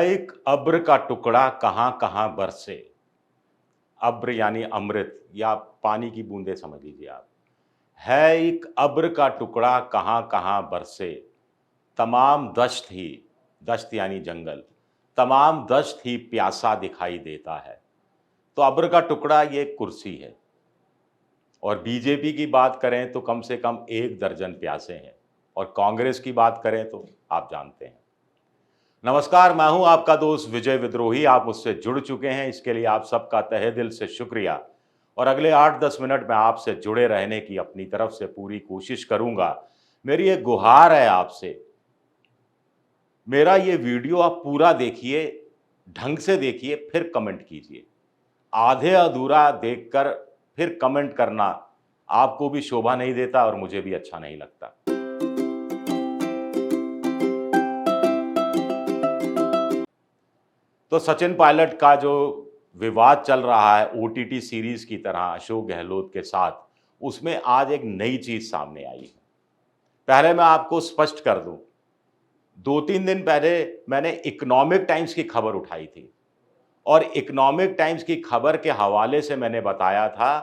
एक अब्र का टुकड़ा कहाँ कहाँ बरसे। अब्र यानी अमृत या पानी की बूंदे समझ लीजिए आप। है एक अब्र का टुकड़ा कहाँ कहाँ बरसे, तमाम दश्त ही, दश्त यानी जंगल, तमाम दश्त ही प्यासा दिखाई देता है। तो अब्र का टुकड़ा ये कुर्सी है। और बीजेपी की बात करें तो कम से कम 1 दर्जन प्यासे हैं, और कांग्रेस की बात करें तो आप जानते हैं। नमस्कार, मैं हूं आपका दोस्त विजय विद्रोही। आप मुझसे जुड़ चुके हैं, इसके लिए आप सबका तहे दिल से शुक्रिया। और अगले 8-10 मिनट में आपसे जुड़े रहने की अपनी तरफ से पूरी कोशिश करूंगा। मेरी एक गुहार है आपसे, मेरा ये वीडियो आप पूरा देखिए, ढंग से देखिए, फिर कमेंट कीजिए। आधे अधूरा देखकर फिर कमेंट करना आपको भी शोभा नहीं देता और मुझे भी अच्छा नहीं लगता। तो सचिन पायलट का जो विवाद चल रहा है ओटीटी सीरीज की तरह अशोक गहलोत के साथ, उसमें आज एक नई चीज सामने आई है। पहले मैं आपको स्पष्ट कर दूं, 2-3 दिन पहले मैंने इकोनॉमिक टाइम्स की खबर उठाई थी, और इकोनॉमिक टाइम्स की खबर के हवाले से मैंने बताया था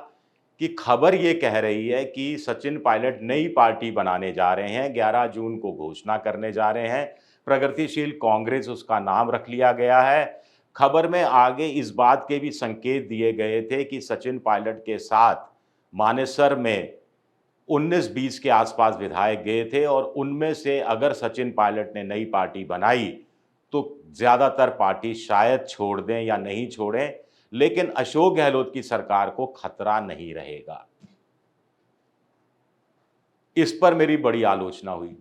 कि खबर ये कह रही है कि सचिन पायलट नई पार्टी बनाने जा रहे हैं, 11 जून को घोषणा करने जा रहे हैं। प्रगतिशील कांग्रेस उसका नाम रख लिया गया है। खबर में आगे इस बात के भी संकेत दिए गए थे कि सचिन पायलट के साथ मानेसर में 19-20 के आसपास विधायक गए थे, और उनमें से अगर सचिन पायलट ने नई पार्टी बनाई तो ज़्यादातर पार्टी शायद छोड़ दें या नहीं छोड़ें, लेकिन अशोक गहलोत की सरकार को खतरा नहीं रहेगा। इस पर मेरी बड़ी आलोचना हुई।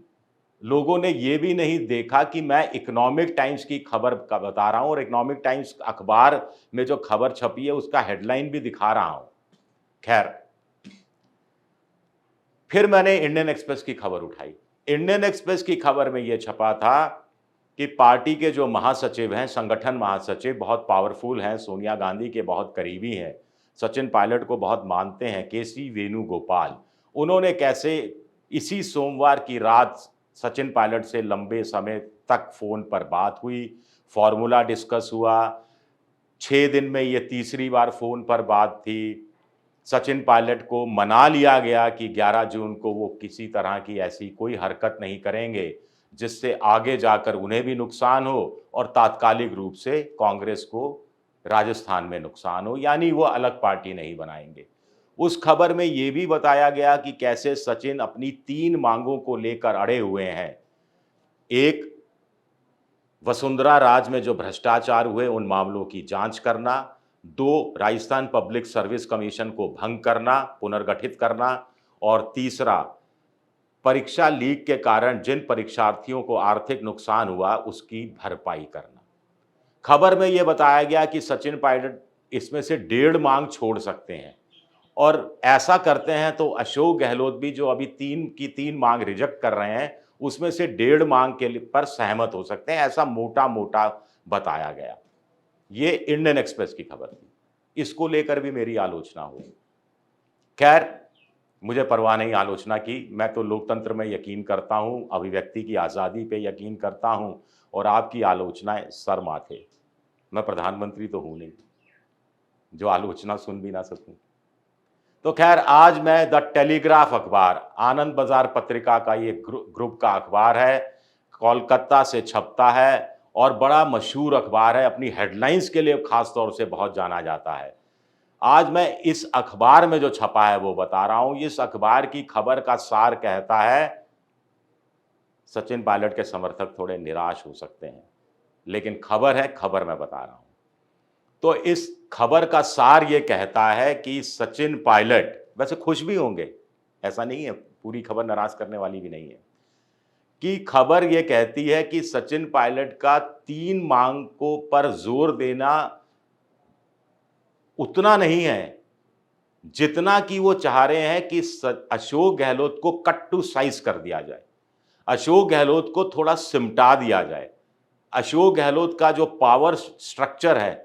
लोगों ने यह भी नहीं देखा कि मैं इकोनॉमिक टाइम्स की खबर का बता रहा हूं, और इकोनॉमिक टाइम्स अखबार में जो खबर छपी है उसका हेडलाइन भी दिखा रहा हूं। खैर, फिर मैंने इंडियन एक्सप्रेस की खबर उठाई। इंडियन एक्सप्रेस की खबर में यह छपा था कि पार्टी के जो महासचिव हैं, संगठन महासचिव, बहुत पावरफुल हैं, सोनिया गांधी के बहुत करीबी हैं, सचिन पायलट को बहुत मानते हैं, केसी वेणुगोपाल, उन्होंने कैसे इसी सोमवार की रात सचिन पायलट से लंबे समय तक फोन पर बात हुई, फॉर्मूला डिस्कस हुआ। 6 दिन में ये तीसरी बार फोन पर बात थी। सचिन पायलट को मना लिया गया कि 11 जून को वो किसी तरह की ऐसी कोई हरकत नहीं करेंगे जिससे आगे जाकर उन्हें भी नुकसान हो और तात्कालिक रूप से कांग्रेस को राजस्थान में नुकसान हो, यानी वो अलग पार्टी नहीं बनाएंगे। उस खबर में ये भी बताया गया कि कैसे सचिन अपनी 3 मांगों को लेकर अड़े हुए हैं। एक, वसुंधरा राज में जो भ्रष्टाचार हुए उन मामलों की जांच करना। 2, राजस्थान पब्लिक सर्विस कमीशन को भंग करना, पुनर्गठित करना। और तीसरा, परीक्षा लीक के कारण जिन परीक्षार्थियों को आर्थिक नुकसान हुआ उसकी भरपाई करना। खबर में यह बताया गया कि सचिन पायलट इसमें से 1.5 मांग छोड़ सकते हैं, और ऐसा करते हैं तो अशोक गहलोत भी जो अभी 3 की 3 मांग रिजेक्ट कर रहे हैं उसमें से 1.5 मांग के पर सहमत हो सकते हैं, ऐसा मोटा मोटा बताया गया। ये इंडियन एक्सप्रेस की खबर थी। इसको लेकर भी मेरी आलोचना हुई। खैर, मुझे परवाह नहीं आलोचना की, मैं तो लोकतंत्र में यकीन करता हूं, अभिव्यक्ति की आज़ादी पे यकीन करता हूं, और आपकी आलोचनाएं सर माथे। मैं प्रधानमंत्री तो हूं नहीं जो आलोचना सुन भी ना सकूं। तो खैर, आज मैं द टेलीग्राफ अखबार, आनंद बाजार पत्रिका का ये ग्रुप का अखबार है, कोलकाता से छपता है और बड़ा मशहूर अखबार है, अपनी हेडलाइंस के लिए खास तौर से बहुत जाना जाता है। आज मैं इस अखबार में जो छपा है वो बता रहा हूं। इस अखबार की खबर का सार कहता है, सचिन पायलट के समर्थक थोड़े निराश हो सकते हैं, लेकिन खबर है, खबर मैं बता रहा हूं। तो इस खबर का सार ये कहता है कि सचिन पायलट वैसे खुश भी होंगे, ऐसा नहीं है, पूरी खबर नाराज करने वाली भी नहीं है, कि खबर ये कहती है कि सचिन पायलट का 3 मांग को पर जोर देना उतना नहीं है जितना कि वो चाह रहे हैं कि अशोक गहलोत को कट टू साइज कर दिया जाए, अशोक गहलोत को थोड़ा सिमटा दिया जाए, अशोक गहलोत का जो पावर स्ट्रक्चर है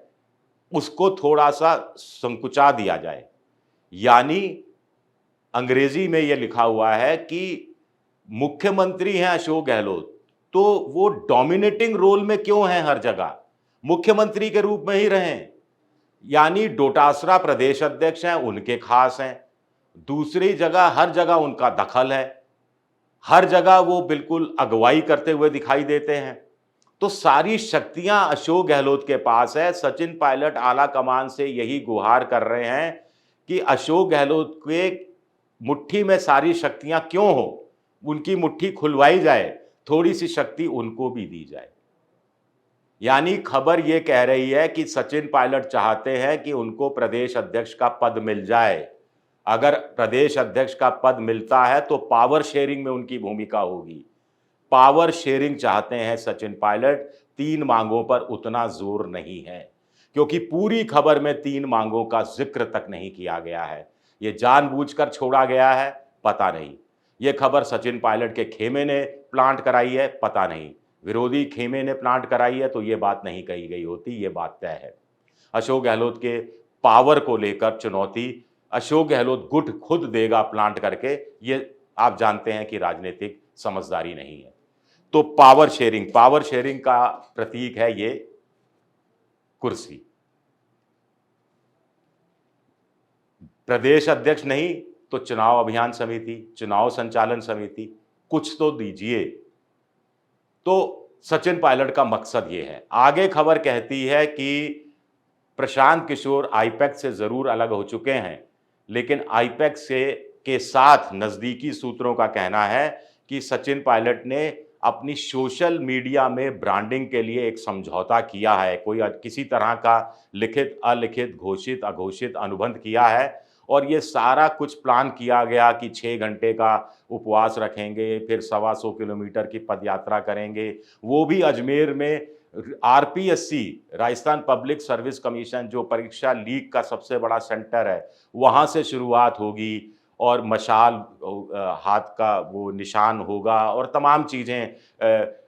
उसको थोड़ा सा संकुचा दिया जाए। यानी अंग्रेजी में यह लिखा हुआ है कि मुख्यमंत्री हैं अशोक गहलोत, तो वो डोमिनेटिंग रोल में क्यों हैं हर जगह? मुख्यमंत्री के रूप में ही रहें। यानी डोटासरा प्रदेश अध्यक्ष हैं, उनके खास हैं। दूसरी जगह हर जगह उनका दखल है। हर जगह वो बिल्कुल अगुवाई करते हुए दिखाई देते हैं। तो सारी शक्तियां अशोक गहलोत के पास है। सचिन पायलट आला कमान से यही गुहार कर रहे हैं कि अशोक गहलोत के मुट्ठी में सारी शक्तियां क्यों हो, उनकी मुट्ठी खुलवाई जाए, थोड़ी सी शक्ति उनको भी दी जाए। यानी खबर यह कह रही है कि सचिन पायलट चाहते हैं कि उनको प्रदेश अध्यक्ष का पद मिल जाए। अगर प्रदेश अध्यक्ष का पद मिलता है तो पावर शेयरिंग में उनकी भूमिका होगी। पावर शेयरिंग चाहते हैं सचिन पायलट। 3 मांगों पर उतना जोर नहीं है, क्योंकि पूरी खबर में 3 मांगों का जिक्र तक नहीं किया गया है। ये जानबूझकर छोड़ा गया है, पता नहीं। ये खबर सचिन पायलट के खेमे ने प्लांट कराई है, पता नहीं। विरोधी खेमे ने प्लांट कराई है तो ये बात नहीं कही गई होती, ये बात तय है। अशोक गहलोत के पावर को लेकर चुनौती अशोक गहलोत गुट खुद देगा प्लांट करके, ये आप जानते हैं कि राजनीतिक समझदारी नहीं है। तो पावर शेयरिंग का प्रतीक है ये कुर्सी। प्रदेश अध्यक्ष नहीं तो चुनाव अभियान समिति, चुनाव संचालन समिति, कुछ तो दीजिए। तो सचिन पायलट का मकसद ये है। आगे खबर कहती है कि प्रशांत किशोर आईपैक से जरूर अलग हो चुके हैं, लेकिन आईपैक से के साथ नजदीकी सूत्रों का कहना है कि सचिन पायलट ने अपनी सोशल मीडिया में ब्रांडिंग के लिए एक समझौता किया है। कोई किसी तरह का लिखित, अलिखित, घोषित, अघोषित अनुबंध किया है और ये सारा कुछ प्लान किया गया कि 6 घंटे का उपवास रखेंगे, फिर 125 किलोमीटर की पदयात्रा करेंगे, वो भी अजमेर में RPSC, Rajasthan public service commission, जो परीक्षा लीक का सबसे बड़ा सेंटर है, वहाँ से शुरुआत होगी और मशाल हाथ का वो निशान होगा और तमाम चीज़ें,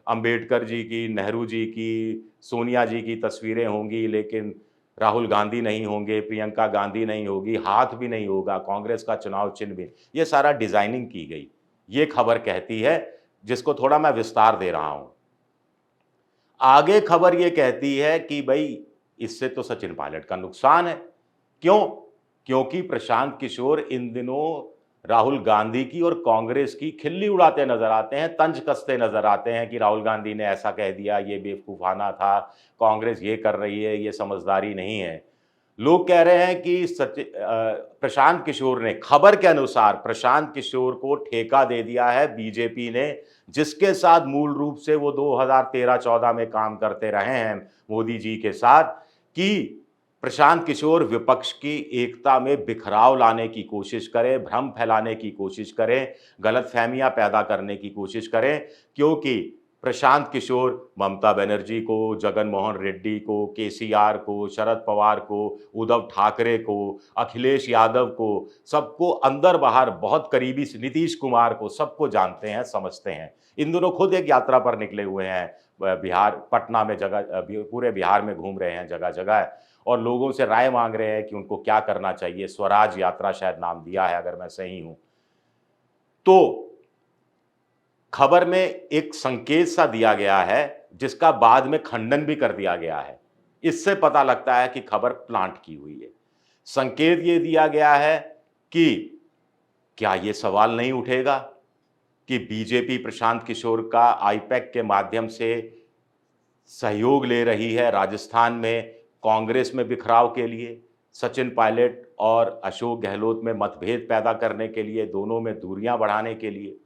अंबेडकर जी की, नेहरू जी की, सोनिया जी की तस्वीरें होंगी, लेकिन राहुल गांधी नहीं होंगे, प्रियंका गांधी नहीं होगी, हाथ भी नहीं होगा, कांग्रेस का चुनाव चिन्ह भी। ये सारा डिजाइनिंग की गई, ये खबर कहती है, जिसको थोड़ा मैं विस्तार दे रहा हूं। आगे खबर ये कहती है कि भाई इससे तो सचिन पायलट का नुकसान है। क्यों? क्योंकि प्रशांत किशोर इन दिनों राहुल गांधी की और कांग्रेस की खिल्ली उड़ाते नजर आते हैं, तंज कसते नजर आते हैं कि राहुल गांधी ने ऐसा कह दिया, ये बेवकूफाना था, कांग्रेस ये कर रही है, ये समझदारी नहीं है। लोग कह रहे हैं कि प्रशांत किशोर ने, खबर के अनुसार प्रशांत किशोर को ठेका दे दिया है बीजेपी ने, जिसके साथ मूल रूप से वो 2013-14 में काम करते रहे हैं मोदी जी के साथ, कि प्रशांत किशोर विपक्ष की एकता में बिखराव लाने की कोशिश करें, भ्रम फैलाने की कोशिश करें, गलतफहमियां पैदा करने की कोशिश करें, क्योंकि प्रशांत किशोर ममता बनर्जी को, जगन मोहन रेड्डी को, केसीआर को, शरद पवार को, उद्धव ठाकरे को, अखिलेश यादव को, सबको अंदर बाहर बहुत करीबी, नीतीश कुमार को, सबको जानते हैं, समझते हैं। इन दोनों खुद एक यात्रा पर निकले हुए हैं, बिहार, पटना में, जगह पूरे बिहार में घूम रहे हैं जगह जगह, और लोगों से राय मांग रहे हैं कि उनको क्या करना चाहिए। स्वराज यात्रा शायद नाम दिया है, अगर मैं सही हूं तो। खबर में एक संकेत सा दिया गया है, जिसका बाद में खंडन भी कर दिया गया है। इससे पता लगता है कि खबर प्लांट की हुई है। संकेत ये दिया गया है कि क्या ये सवाल नहीं उठेगा कि बीजेपी प्रशांत किशोर का आईपैक के माध्यम से सहयोग ले रही है राजस्थान में कांग्रेस में बिखराव के लिए, सचिन पायलट और अशोक गहलोत में मतभेद पैदा करने के लिए, दोनों में दूरियां बढ़ाने के लिए।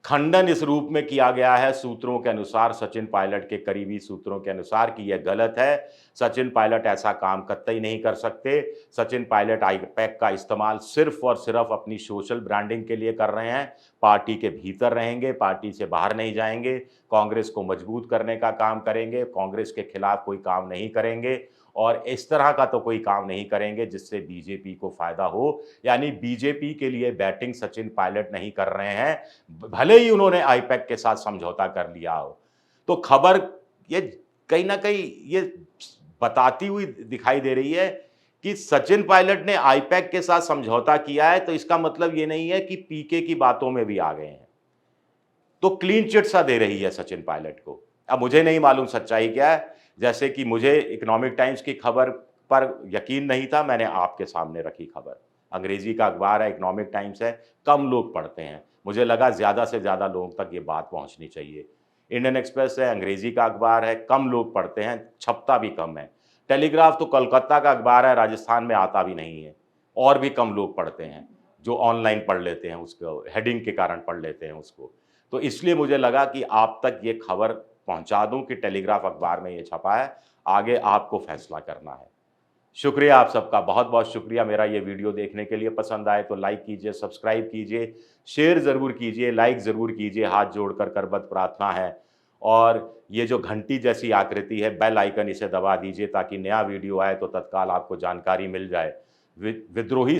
खंडन इस रूप में किया गया है सूत्रों के अनुसार, सचिन पायलट के करीबी सूत्रों के अनुसार, कि यह गलत है। सचिन पायलट ऐसा काम कतई नहीं कर सकते। सचिन पायलट आईपैक का इस्तेमाल सिर्फ और सिर्फ अपनी सोशल ब्रांडिंग के लिए कर रहे हैं। पार्टी के भीतर रहेंगे, पार्टी से बाहर नहीं जाएंगे, कांग्रेस को मजबूत करने का काम करेंगे, कांग्रेस के खिलाफ कोई काम नहीं करेंगे और इस तरह का तो कोई काम नहीं करेंगे जिससे बीजेपी को फायदा हो। यानी बीजेपी के लिए बैटिंग सचिन पायलट नहीं कर रहे हैं, भले ही उन्होंने आईपैक के साथ समझौता कर लिया हो। तो खबर ये कहीं ना कहीं ये बताती हुई दिखाई दे रही है कि सचिन पायलट ने आईपैक के साथ समझौता किया है, तो इसका मतलब ये नहीं है कि पीके की बातों में भी आ गए हैं। तो क्लीन चिट सा दे रही है सचिन पायलट को। अब मुझे नहीं मालूम सच्चाई क्या है, जैसे कि मुझे इकोनॉमिक टाइम्स की खबर पर यकीन नहीं था, मैंने आपके सामने रखी खबर। अंग्रेजी का अखबार है, इकोनॉमिक टाइम्स है, कम लोग पढ़ते हैं। मुझे लगा ज़्यादा से ज़्यादा लोगों तक ये बात पहुँचनी चाहिए। इंडियन एक्सप्रेस है, अंग्रेजी का अखबार है, कम लोग पढ़ते हैं, छपता भी कम है। टेलीग्राफ तो कोलकाता का अखबार है, राजस्थान में आता भी नहीं है, और भी कम लोग पढ़ते हैं, जो ऑनलाइन पढ़ लेते हैं उसको, हेडिंग के कारण पढ़ लेते हैं उसको। तो इसलिए मुझे लगा कि आप तक ये खबर पहुँचा दूँ कि टेलीग्राफ अखबार में ये छपा है, आगे आपको फैसला करना है। शुक्रिया आप सबका, बहुत-बहुत शुक्रिया मेरा ये वीडियो देखने के लिए। पसंद आए तो लाइक कीजिए, सब्सक्राइब कीजिए, शेयर ज़रूर कीजिए, लाइक ज़रूर कीजिए, हाथ जोड़कर करबद्ध प्रार्थना है। और ये जो घंटी जैसी आकृति है, बेल आइकन, इसे दबा दीजिए ताकि नया वीडियो आए तो तत्काल आपको जानकारी मिल जाए। विद्रोही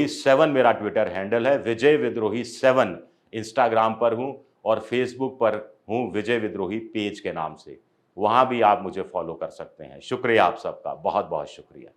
7 मेरा ट्विटर हैंडल है, विजय विद्रोही 7 इंस्टाग्राम पर हूँ और फेसबुक पर हूँ विजय विद्रोही पेज के नाम से। वहाँ भी आप मुझे फ़ॉलो कर सकते हैं। शुक्रिया आप सबका, बहुत-बहुत शुक्रिया।